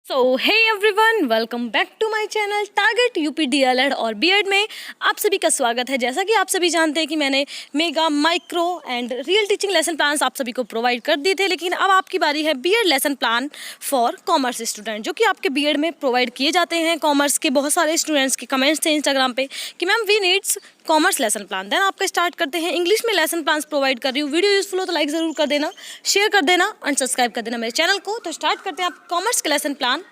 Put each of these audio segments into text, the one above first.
So hey everyone, welcome back to my channel target UP DElEd और BEd में आप सभी का स्वागत है। जैसा कि आप सभी जानते हैं कि मैंने mega, micro and real teaching lesson plans आप सभी को प्रोवाइड कर दिए थे, लेकिन अब आपकी बारी है BEd lesson plan for commerce student, जो कि आपके बीएड में प्रोवाइड किए जाते हैं। कॉमर्स के बहुत सारे स्टूडेंट्स के कमेंट्स थे इंस्टाग्राम पे कि ma'am we needs commerce lesson plan. Then आपका स्टार्ट करते हैं। इंग्लिश में लेसन प्लान्स प्रोवाइड कर रही हूँ। वीडियो यूजफुल हो तो लाइक ज़रूर कर देना, शेयर कर देना और सब्सक्राइब कर देना मेरे चैनल को। तो स्टार्ट करते हैं आप कॉमर्स के लेसन प्लान।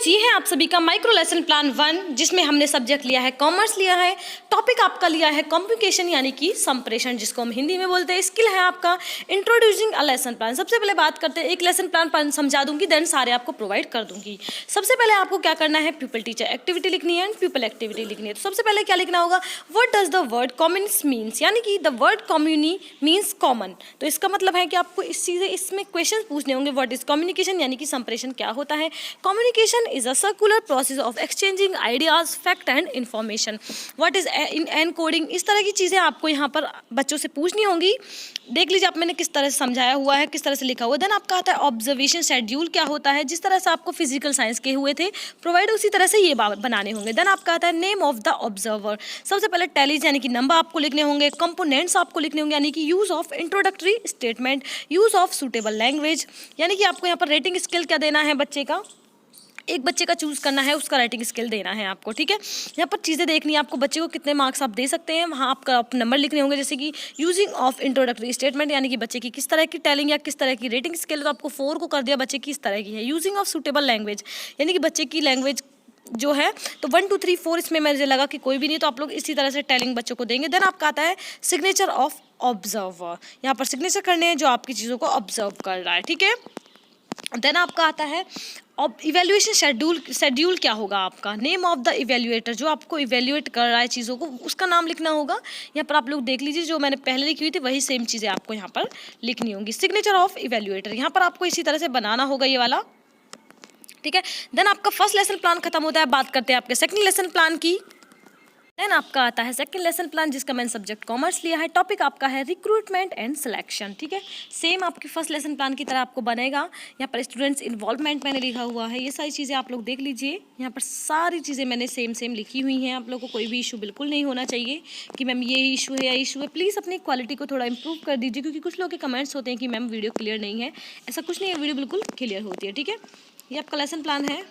ये है आप सभी का माइक्रो लेसन प्लान 1, जिसमें हमने सब्जेक्ट लिया है कॉमर्स लिया है। टॉपिक आपका लिया है कम्युनिकेशन यानी कि संप्रेषण, जिसको हम हिंदी में बोलते हैं। स्किल है आपका इंट्रोड्यूसिंग अ लेसन प्लान। सबसे पहले बात करते हैं, एक लेसन प्लान समझा दूंगी, देन सारे आपको प्रोवाइड कर दूंगी। सबसे पहले आपको क्या करना है, पीपल टीचर एक्टिविटी लिखनी है एंड पीपल एक्टिविटी लिखनी है। तो सबसे पहले क्या लिखना होगा, what does the word communist means, यानी कि द वर्ड कम्युनी मीन्स कॉमन। तो इसका मतलब है कि आपको इसमें क्वेश्चन पूछने होंगे। व्हाट इज कम्युनिकेशन यानी कि संप्रेषण क्या होता है। Communication is a circular process of exchanging ideas, fact and information. What is encoding, इस तरह की चीज़ें आपको यहाँ पर बच्चों से पूछनी होंगी। देख लीजिए आप मैंने किस तरह से समझाया हुआ है, किस तरह से लिखा हुआ है। देन आपका आता है ऑब्जर्वेशन शेड्यूल क्या होता है। जिस तरह से आपको फिजिकल साइंस के हुए थे प्रोवाइड, उसी तरह से ये बनाने होंगे। देन आपका आता है नेम ऑफ द ऑब्जर्वर। सबसे पहले टैलीज यानी कि नंबर आपको लिखने होंगे। कंपोनेंट्स आपको लिखने होंगे यानी कि use of introductory statement, use of suitable language, यानी कि आपको यहाँ पर रेटिंग स्केल क्या देना है बच्चे का, एक बच्चे का चूज करना है, उसका राइटिंग स्किल देना है आपको। ठीक है, यहाँ पर चीज़ें देखनी है आपको, बच्चे को कितने मार्क्स आप दे सकते हैं, वहाँ आपका नंबर लिखने होंगे। जैसे कि यूजिंग ऑफ इंट्रोडक्टरी स्टेटमेंट, यानी कि बच्चे की किस तरह की टेलिंग या किस तरह की रेटिंग स्किल, तो आपको 4 को कर दिया, बच्चे की इस तरह की है। यूजिंग ऑफ सूटेबल लैंग्वेज, यानी कि बच्चे की लैंग्वेज जो है, तो 1 2 3 4 इसमें मुझे लगा कि कोई भी नहीं, तो आप लोग इसी तरह से टेलिंग बच्चों को देंगे। देन आपका आता है सिग्नेचर ऑफ ऑब्जर्वर, यहाँ पर सिग्नेचर करने हैं जो आपकी चीज़ों को ऑब्जर्व कर रहा है। ठीक है, देन आपका आता है अब इवेल्युएशन शेड्यूल क्या होगा आपका। नेम ऑफ द इवेल्युएटर, जो आपको इवेल्युएट कर रहा है चीज़ों को, उसका नाम लिखना होगा। यहाँ पर आप लोग देख लीजिए, जो मैंने पहले लिखी हुई थी वही सेम चीज़ें आपको यहाँ पर लिखनी होंगी। सिग्नेचर ऑफ इवेल्युएटर यहाँ पर आपको इसी तरह से बनाना होगा ये वाला। ठीक है, देन आपका फर्स्ट लेसन प्लान खत्म होता है। बात करते हैं आपके सेकंड लेसन प्लान की। देन आपका आता है सेकंड लेसन प्लान, जिसका मैंने सब्जेक्ट कॉमर्स लिया है। टॉपिक आपका है रिक्रूटमेंट एंड सिलेक्शन। ठीक है, सेम आपके फर्स्ट लेसन प्लान की तरह आपको बनेगा। यहाँ पर स्टूडेंट्स इन्वॉल्वमेंट मैंने लिखा हुआ है। ये सारी चीज़ें आप लोग देख लीजिए, यहाँ पर सारी चीज़ें मैंने सेम लिखी हुई हैं। आप लोगों को कोई भी इशू बिल्कुल नहीं होना चाहिए कि मैम ये इशू है या इशू है। प्लीज़ अपनी क्वालिटी को थोड़ा इंप्रूव कर दीजिए, क्योंकि कुछ लोग के कमेंट्स होते हैं कि मैम वीडियो क्लियर नहीं है। ऐसा कुछ नहीं है, वीडियो बिल्कुल क्लियर होती है। ठीक है, ये आपका लेसन प्लान है।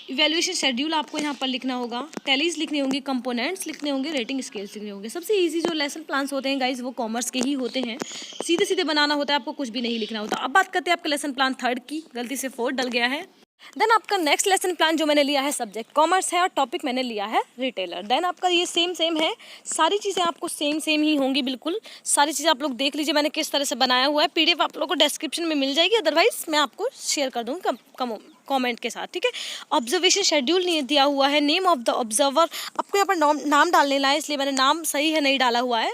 इवैल्यूएशन शेड्यूल आपको यहाँ पर लिखना होगा, टैलीज लिखने होंगे, कंपोनेंट्स लिखने होंगे, रेटिंग स्केल्स लिखने होंगे। सबसे इजी जो लेसन प्लान्स होते हैं गाइज वो कॉमर्स के ही होते हैं, सीधे सीधे बनाना होता है, आपको कुछ भी नहीं लिखना होता। अब बात करते हैं आपके लेसन प्लान थर्ड की, गलती से 4 डल गया है। देन आपका नेक्स्ट लेसन प्लान जो मैंने लिया है सब्जेक्ट कॉमर्स है और टॉपिक मैंने लिया है रिटेलर। देन आपका ये सेम है, सारी चीज़ें आपको सेम ही होंगी बिल्कुल। सारी चीज़ें आप लोग देख लीजिए मैंने किस तरह से बनाया हुआ है। पीडीएफ आप लोगों को डिस्क्रिप्शन में मिल जाएगी, अदरवाइज मैं आपको शेयर कर दूँगी कमेंट के साथ। ठीक है, ऑब्जर्वेशन शेड्यूल नहीं दिया हुआ है। नेम ऑफ द ऑब्जर्वर, आपको यहाँ पर नाम डालने ला है, इसलिए मैंने नाम सही है नहीं डाला हुआ है,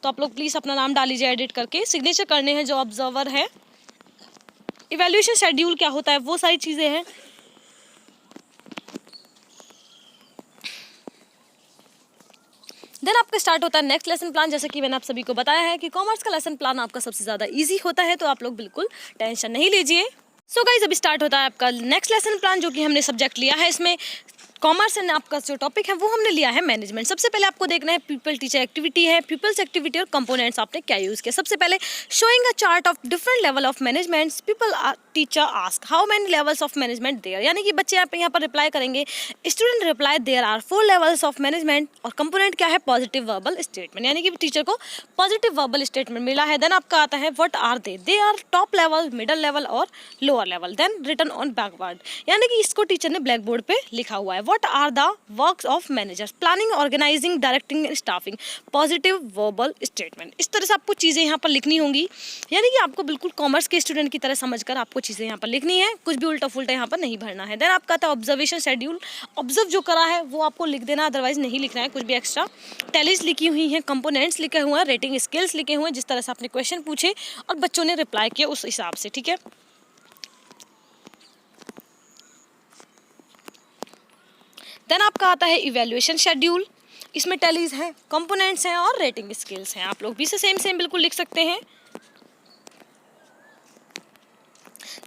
तो आप लोग प्लीज़ अपना नाम डाल लीजिए एडिट करके। सिग्नेचर करने हैं जो ऑब्जर्वर है। इवैल्यूएशन शेड्यूल क्या होता है, वो सारी चीज़ें हैं। देन आपका स्टार्ट होता है नेक्स्ट लेसन प्लान। जैसे कि मैंने आप सभी को बताया है कि कॉमर्स का लेसन प्लान आपका सबसे ज़्यादा इजी होता है, तो आप लोग बिल्कुल टेंशन नहीं लीजिए। सो गाइस, अभी स्टार्ट होता है आपका नेक्स्ट लेसन प्लान, जो कि हमने सब्जेक्ट लिया है। इसमें कॉमर्स एंड आपका जो टॉपिक है वो हमने लिया है मैनेजमेंट। सबसे पहले आपको देखना है पीपल टीचर एक्टिविटी है, पीपल्स एक्टिविटी और कंपोनेंट्स आपने क्या यूज़ किया। सबसे पहले showing a chart of different level of management, pupil teacher ask how many levels of management there, यानी कि बच्चे यहाँ पर रिप्लाई करेंगे। Student reply there are 4 levels of management, और कंपोनेंट क्या है, पॉजिटिव वर्बल स्टेटमेंट, यानी कि टीचर को पॉजिटिव वर्बल स्टेटमेंट मिला है। देन आपका आता है what are they are top level, middle level और lower level. Then written on backward, यानी कि इसको टीचर ने ब्लैक बोर्ड पे लिखा हुआ है। What are the works of managers, planning, organising, directing, staffing, positive verbal statement. इस तरह से आपको चीज़ें यहाँ पर लिखनी होंगी, यानी कि आपको बिल्कुल कॉमर्स के स्टूडेंट की तरह समझकर आपको चीज़ें यहाँ पर लिखनी है, कुछ भी उल्टा फुल्टा यहाँ पर नहीं भरना है। देन आपका था ऑब्जर्वेशन शेड्यूल, ऑब्जर्व जो करा है वो आपको लिख देना, अदरवाइज नहीं लिखना है कुछ भी एक्स्ट्रा। टैलीज लिखी हुई हैं, कंपोनेंट्स लिखे हुए हैं, रेटिंग स्किल्स लिखे हुए हैं, जिस तरह से आपने क्वेश्चन पूछे और बच्चों ने रिप्लाई किया उस हिसाब से। ठीक है, देन आपका आता है इवैल्यूएशन शेड्यूल, इसमें टैलीज हैं, कंपोनेंट्स हैं और रेटिंग स्किल्स हैं। आप लोग भी से सेम बिल्कुल लिख सकते हैं।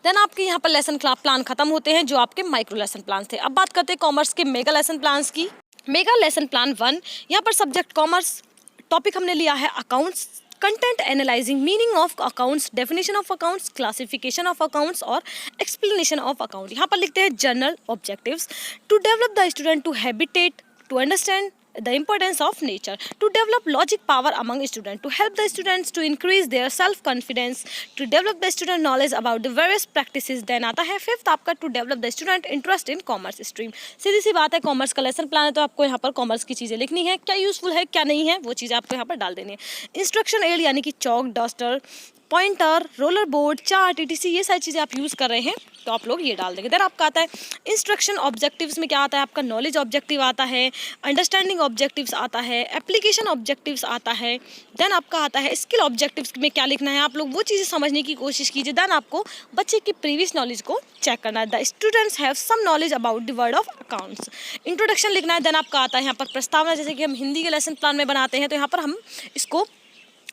देन आपके यहाँ पर लेसन प्लान खत्म होते हैं जो आपके माइक्रो लेसन प्लान थे। अब बात करते हैं कॉमर्स के मेगा लेसन प्लान्स की। मेगा लेसन प्लान 1, यहाँ पर सब्जेक्ट कॉमर्स, टॉपिक हमने लिया है accounts, content analysing meaning of accounts, definition of accounts, classification of accounts और एक्सप्लेनेशन ऑफ अकाउंट। यहाँ पर लिखते हैं general objectives to develop the student to habitat to understand the importance of nature, to develop logic power among students, to help the students to increase their self confidence, to develop the student knowledge about the various practices। then आता है 5th आपका to develop the student interest in commerce stream। सीधी सी बात है, commerce का lesson plan है तो आपको यहाँ पर कॉमर्स की चीज़ें लिखनी है, क्या यूजफुल है क्या नहीं है वो चीज़ें आपको यहाँ पर डाल देनी है। इंस्ट्रक्शन एड यानी कि chalk, duster, pointer, roller board, chart, etc ये सारी चीज़ें आप यूज़ कर रहे हैं तो आप लोग ये डाल देंगे। देन आपका आता है इंस्ट्रक्शन ऑब्जेक्टिव्स में क्या आता है आपका नॉलेज ऑब्जेक्टिव आता है, अंडरस्टैंडिंग ऑब्जेक्टिव्स आता है, एप्लीकेशन ऑब्जेक्टिव्स आता है। देन आपका आता है स्किल ऑब्जेक्टिव्स में क्या लिखना है, आप लोग वो चीज़ें समझने की कोशिश कीजिए। देन आपको बच्चे की प्रीवियस नॉलेज को चेक करना है। The students have some knowledge about the word of accounts, introduction लिखना है। देन आपका आता है यहाँ पर प्रस्तावना, जैसे कि हम हिंदी के लेसन प्लान में बनाते हैं तो यहाँ पर हम इसको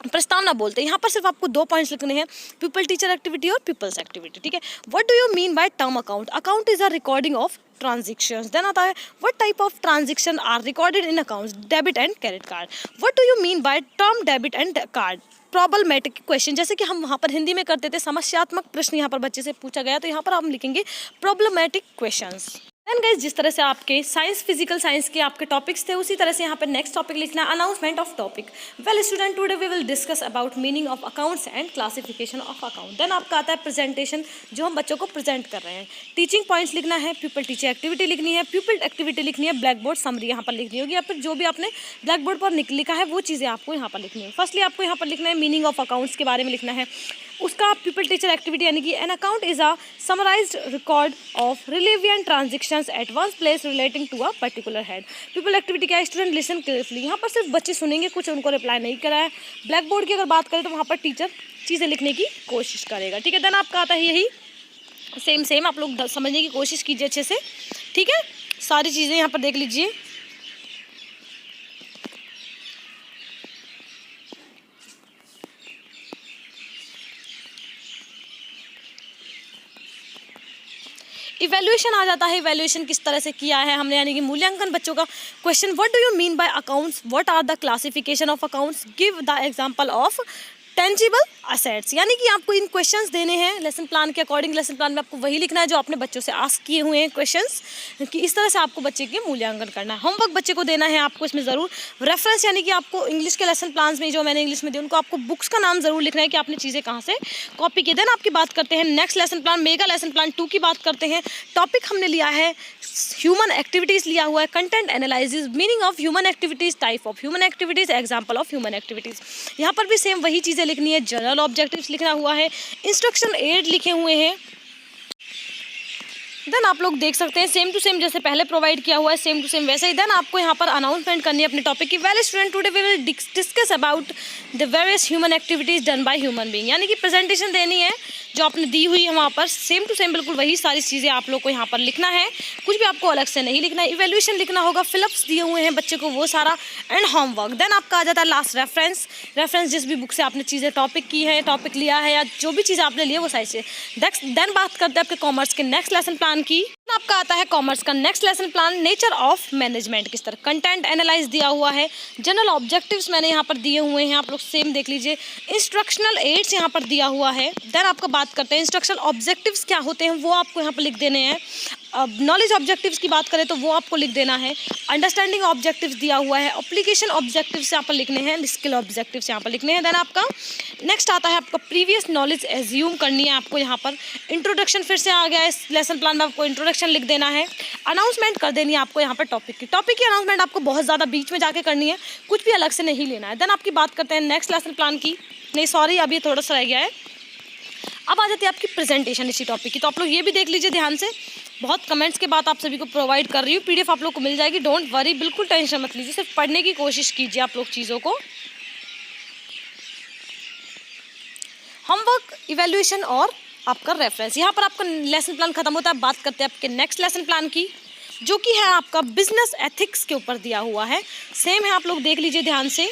प्रस्तावना बोलते हैं। यहाँ पर सिर्फ आपको 2 पॉइंट्स लिखने हैं, पीपल टीचर एक्टिविटी और पीपल्स एक्टिविटी, ठीक है। What do you mean by term account, account is a recording of transactions. Then आता है what type of transaction are recorded in accounts, debit and credit card. What do you mean by term debit and card, problematic question, जैसे कि हम वहाँ पर हिंदी में करते थे समस्यात्मक प्रश्न यहाँ पर बच्चे से पूछा गया तो यहाँ पर हम लिखेंगे प्रॉब्लमेटिक क्वेश्चंस। देन गाइस जिस तरह से आपके साइंस फिजिकल साइंस के आपके टॉपिक्स थे उसी तरह से यहाँ पर नेक्स्ट टॉपिक लिखना है announcement of topic. Well student today we will discuss about meaning of accounts and classification of account. Then आपका आता है प्रेजेंटेशन, जो हम बच्चों को प्रेजेंट कर रहे हैं। टीचिंग पॉइंट्स लिखना है, पीपल टीचर एक्टिविटी लिखनी है, पीपल एक्टिविटी लिखनी है, ब्लैक बोर्ड समरी यहाँ पर लिखनी होगी या फिर जो भी आपने ब्लैक बोर्ड पर लिखा है वो चीज़ें आपको यहाँ पर लिखनी है। फर्स्टली आपको यहाँ पर लिखना है मीनिंग ऑफ अकाउंट्स के बारे में लिखना है, उसका पीपल टीचर एक्टिविटी यानी कि an account is a summarised record of relevant transactions at one place relating to a particular head. Pupil activity क्या है, स्टूडेंट लिसन केयरफुली, यहाँ पर सिर्फ बच्चे सुनेंगे, कुछ उनको रिप्लाई नहीं करा है। ब्लैक बोर्ड की अगर बात करें तो वहाँ पर टीचर चीज़ें लिखने की कोशिश करेगा, ठीक है। देन आपका आता है यही सेम आप लोग समझने की कोशिश कीजिए अच्छे से, ठीक है। सारी चीज़ें यहाँ पर देख लीजिए। इवैल्यूएशन आ जाता है, इवैल्यूएशन किस तरह से किया है हमने, यानी कि मूल्यांकन बच्चों का। Question what do you mean by accounts, what are the classification of accounts, give the example of tangible assets, यानी कि आपको इन क्वेश्चंस देने हैं लेसन प्लान के अकॉर्डिंग। लेसन प्लान में आपको वही लिखना है जो आपने बच्चों से आस्क किए हुए हैं क्वेश्चंस, कि इस तरह से आपको बच्चे के मूल्यांकन करना है। होमवर्क बच्चे को देना है आपको इसमें ज़रूर रेफरेंस, यानी कि आपको इंग्लिश के लेसन प्लान में जो मैंने इंग्लिश में दिए उनको आपको बुक्स का नाम ज़रूर लिखना है कि आपने चीज़ें कहाँ से कॉपी की। देन आपकी बात करते हैं next lesson plan, mega lesson plan 2 की बात करते हैं। टॉपिक हमने लिया है ह्यूमन एक्टिविटीज़ लिया हुआ है, content analysis, meaning of human activities, type of human activities, example of human activities. यहाँ पर भी सेम वही चीज़ें लिखनी है, जनरल ऑब्जेक्टिव्स लिखना हुआ है, इंस्ट्रक्शन एड लिखे हुए हैं। देन आप लोग देख सकते हैं सेम टू सेम जैसे पहले प्रोवाइड किया हुआ है सेम टू सेम वैसे ही। देन आपको यहाँ पर अनाउंसमेंट करनी है अपने टॉपिक की। Well student today we will discuss about the various human activities done by human being, यानी कि प्रेजेंटेशन देनी है जो आपने दी हुई है वहाँ पर सेम टू सेम बिल्कुल वही सारी चीज़ें आप लोग को यहाँ पर लिखना है, कुछ भी आपको अलग से नहीं लिखना है। इवैल्यूएशन लिखना होगा, फिलअप्स दिए हुए हैं बच्चे को वो सारा, एंड होमवर्क। देन आपका आ जाता है लास्ट रेफरेंस, जिस भी बुक से आपने चीज़ें टॉपिक की है, टॉपिक लिया है या जो भी चीज़ आपने ली है वो सारी से। देन बात करते हैं आपके कॉमर्स के नेक्स्ट लेसन प्लान की। आपका आता है कॉमर्स का next lesson plan, nature of management किस तरह, कंटेंट एनालाइज दिया हुआ है, जनरल ऑब्जेक्टिव्स मैंने यहाँ पर दिए हुए हैं, आप लोग सेम देख लीजिए। इंस्ट्रक्शनल एड्स यहाँ पर दिया हुआ है। देन आपका बात करते हैं इंस्ट्रक्शनल ऑब्जेक्टिव्स क्या होते हैं वो आपको यहाँ पर लिख देने हैं। अब नॉलेज ऑब्जेक्टिव्स की बात करें तो वो आपको लिख देना है। अंडरस्टैंडिंग ऑब्जेक्टिव्स दिया हुआ है, एप्लीकेशन ऑब्जेक्टिव्स यहाँ पर लिखने हैं, स्किल ऑब्जेक्टिव्स यहाँ पर लिखने हैं। देन आपका नेक्स्ट आता है आपका प्रीवियस नॉलेज एज्यूम करनी है आपको यहाँ पर। इंट्रोडक्शन फिर से आ गया है इस लेसन प्लान में, आपको इंट्रोडक्शन लिख देना है। अनाउंसमेंट कर देनी है आपको यहाँ पर टॉपिक की अनाउंसमेंट आपको बहुत ज़्यादा बीच में जाके करनी है, कुछ भी अलग से नहीं लेना है। देन आपकी बात करते हैं नेक्स्ट लेसन प्लान की, नहीं सॉरी अब ये थोड़ा सा रह गया है। अब आ जाती है आपकी प्रेजेंटेशन इसी टॉपिक की, तो आप लोग ये भी देख लीजिए ध्यान से। बहुत कमेंट्स के बाद आप सभी को प्रोवाइड कर रही हूँ, पीडीएफ आप लोग को मिल जाएगी, डोंट वरी, बिल्कुल टेंशन मत लीजिए, सिर्फ पढ़ने की कोशिश कीजिए आप लोग चीज़ों को। होमवर्क, इवैल्यूएशन और आपका रेफरेंस, यहाँ पर आपका लेसन प्लान खत्म होता है। बात करते हैं आपके नेक्स्ट लेसन प्लान की, जो कि है आपका बिजनेस एथिक्स के ऊपर दिया हुआ है। सेम है, आप लोग देख लीजिए ध्यान से।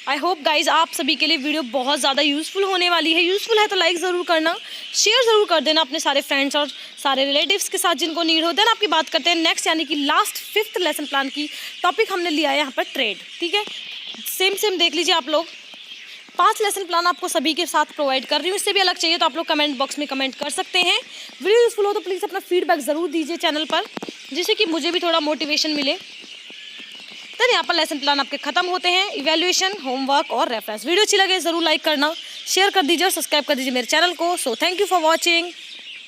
आई होप गाइज आप सभी के लिए वीडियो बहुत ज़्यादा यूज़फुल होने वाली है। यूज़फुल है तो लाइक ज़रूर करना, शेयर ज़रूर कर देना अपने सारे फ्रेंड्स और सारे रिलेटिव्स के साथ जिनको नीड हो। देन आपकी बात करते हैं नेक्स्ट यानी कि लास्ट 5th लेसन प्लान की टॉपिक हमने लिया है यहाँ पर ट्रेड। ठीक है, सेम देख लीजिए आप लोग। 5 लेसन प्लान आपको सभी के साथ प्रोवाइड कर रही हूँ। इससे भी अलग चाहिए तो आप लोग कमेंट बॉक्स में कमेंट कर सकते हैं। वीडियो यूज़फुल हो तो प्लीज़ अपना फीडबैक ज़रूर दीजिए चैनल पर, जिससे कि मुझे भी थोड़ा मोटिवेशन मिले। तो यहाँ पर लेसन प्लान आपके खत्म होते हैं, इवैल्यूएशन, होमवर्क और रेफरेंस। वीडियो अच्छी लगे ज़रूर लाइक करना, शेयर कर दीजिए और सब्सक्राइब कर दीजिए मेरे चैनल को। So thank you for watching.